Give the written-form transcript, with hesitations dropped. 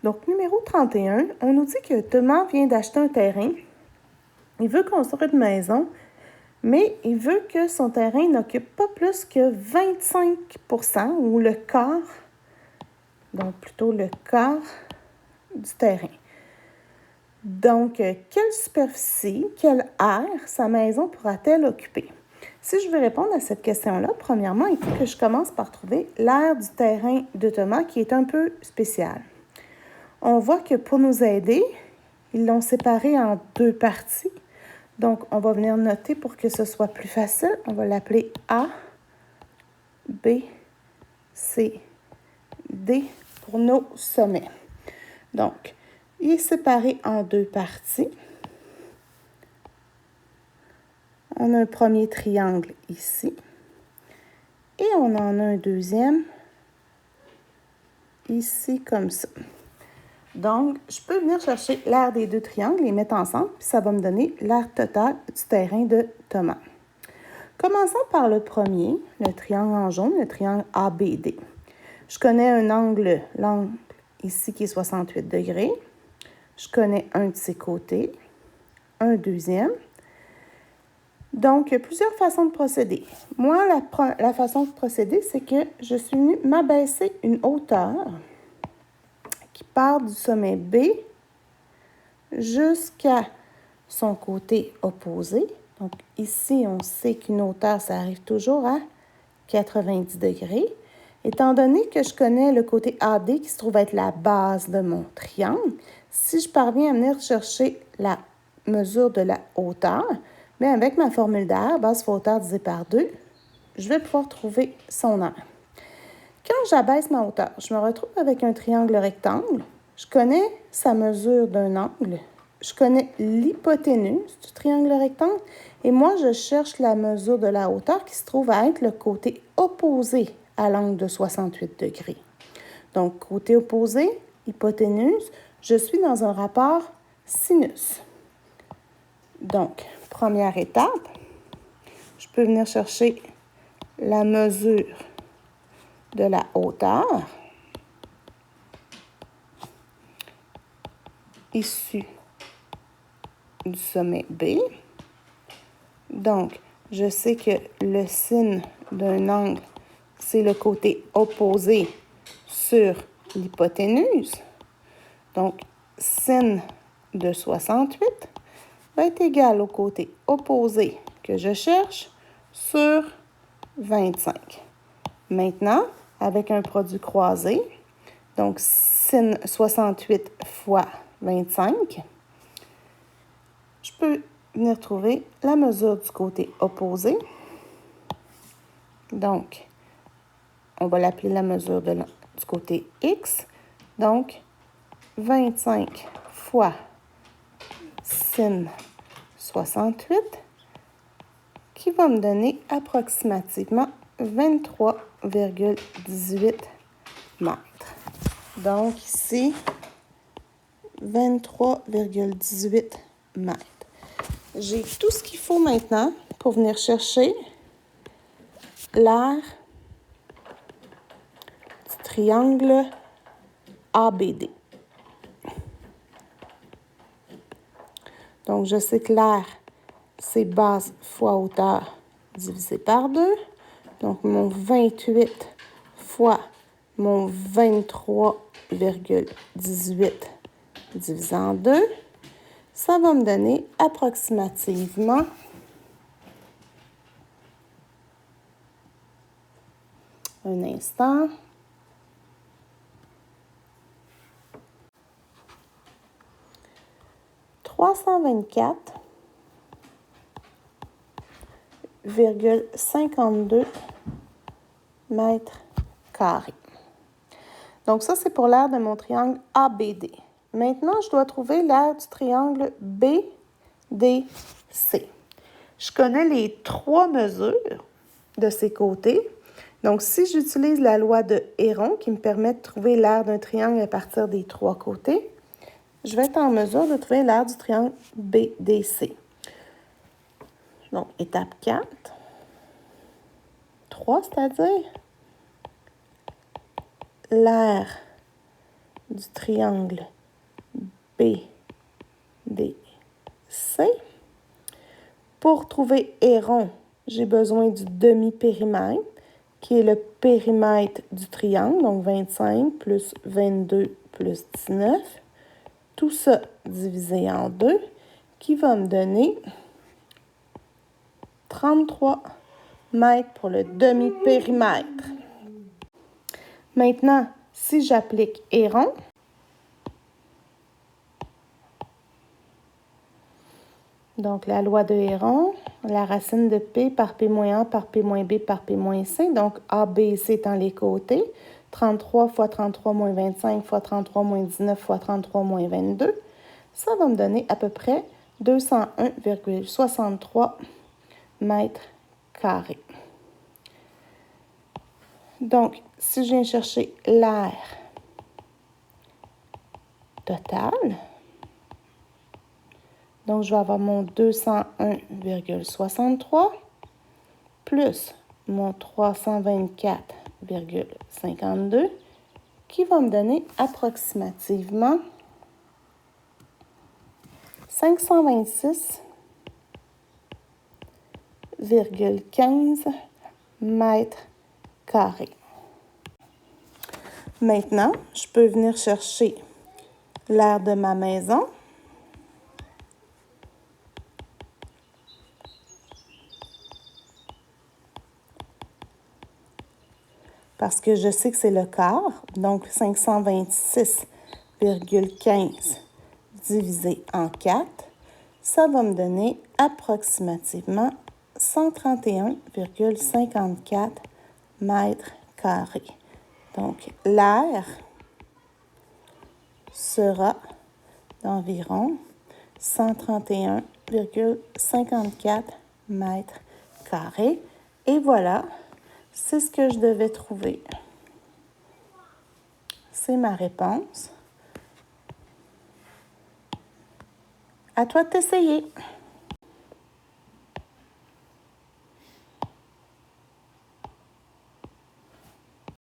Donc, numéro 31, on nous dit que Thomas vient d'acheter un terrain. Il veut construire une maison, mais il veut que son terrain n'occupe pas plus que 25 % ou le quart, donc plutôt le quart du terrain. Donc, quelle superficie, quelle aire sa maison pourra-t-elle occuper? Si je veux répondre à cette question-là, premièrement, il faut que je commence par trouver l'aire du terrain de Thomas qui est un peu spéciale. On voit que pour nous aider, ils l'ont séparé en deux parties. Donc, on va venir noter pour que ce soit plus facile. On va l'appeler A, B, C, D pour nos sommets. Donc, il est séparé en deux parties. On a un premier triangle ici. Et on en a un deuxième ici comme ça. Donc, je peux venir chercher l'aire des deux triangles, les mettre ensemble, puis ça va me donner l'aire totale du terrain de Thomas. Commençons par le premier, le triangle en jaune, le triangle ABD. Je connais un angle, l'angle ici qui est 68 degrés. Je connais un de ses côtés, un deuxième. Donc, il y a plusieurs façons de procéder. Moi, la façon de procéder, c'est que je suis venue m'abaisser une hauteur qui part du sommet B jusqu'à son côté opposé. Donc, ici, on sait qu'une hauteur, ça arrive toujours à 90 degrés. Étant donné que je connais le côté AD qui se trouve être la base de mon triangle, si je parviens à venir chercher la mesure de la hauteur, mais avec ma formule d'air, base fois hauteur divisé par 2, je vais pouvoir trouver son aire. Quand j'abaisse ma hauteur, je me retrouve avec un triangle rectangle. Je connais sa mesure d'un angle. Je connais l'hypoténuse du triangle rectangle. Et moi, je cherche la mesure de la hauteur qui se trouve à être le côté opposé à l'angle de 68 degrés. Donc, côté opposé, hypoténuse, je suis dans un rapport sinus. Donc, première étape, je peux venir chercher la mesure de la hauteur issue du sommet B. Donc, je sais que le sin d'un angle, c'est le côté opposé sur l'hypoténuse. Donc, sin de 68 va être égal au côté opposé que je cherche sur 25. Maintenant, avec un produit croisé, donc sin 68 fois 25, je peux venir trouver la mesure du côté opposé. Donc, on va l'appeler la mesure du côté X. Donc, 25 fois sin 68, qui va me donner approximativement 23,18 mètres. Donc, ici, 23,18 mètres. J'ai tout ce qu'il faut maintenant pour venir chercher l'aire du triangle ABD. Donc, je sais que l'aire, c'est base fois hauteur divisé par 2. Donc, mon 28 fois mon 23,18 divisé en 2, ça va me donner approximativement un instant. « 324,52 mètres carrés. Donc, ça, c'est pour l'aire de mon triangle ABD. Maintenant, je dois trouver l'aire du triangle BDC. Je connais les trois mesures de ces côtés. Donc, si j'utilise la loi de Héron qui me permet de trouver l'aire d'un triangle à partir des trois côtés, je vais être en mesure de trouver l'aire du triangle BDC. Donc, étape 4. 3, c'est-à-dire l'aire du triangle BDC. Pour trouver et rond, j'ai besoin du demi-périmètre, qui est le périmètre du triangle, donc 25 plus 22 plus 19. Tout ça divisé en 2, qui va me donner 33 mètres pour le demi-périmètre. Maintenant, si j'applique et rond, donc la loi de Héron, la racine de P par P moins A par P moins B par P moins C, donc A, B et C étant les côtés, 33 fois 33 moins 25 fois 33 moins 19 fois 33 moins 22, ça va me donner à peu près 201,63 mètres carrés. Donc, si je viens chercher l'air total, donc je vais avoir mon 201,63 plus mon 324,52 qui va me donner approximativement 526,15 mètres carrés. Maintenant, je peux venir chercher l'aire de ma maison. Parce que je sais que c'est le quart, donc 526,15 divisé en 4, ça va me donner approximativement 131,54 mètres carrés. Donc, l'air sera d'environ 131,54 mètres carrés. Et voilà, c'est ce que je devais trouver. C'est ma réponse. À toi de t'essayer.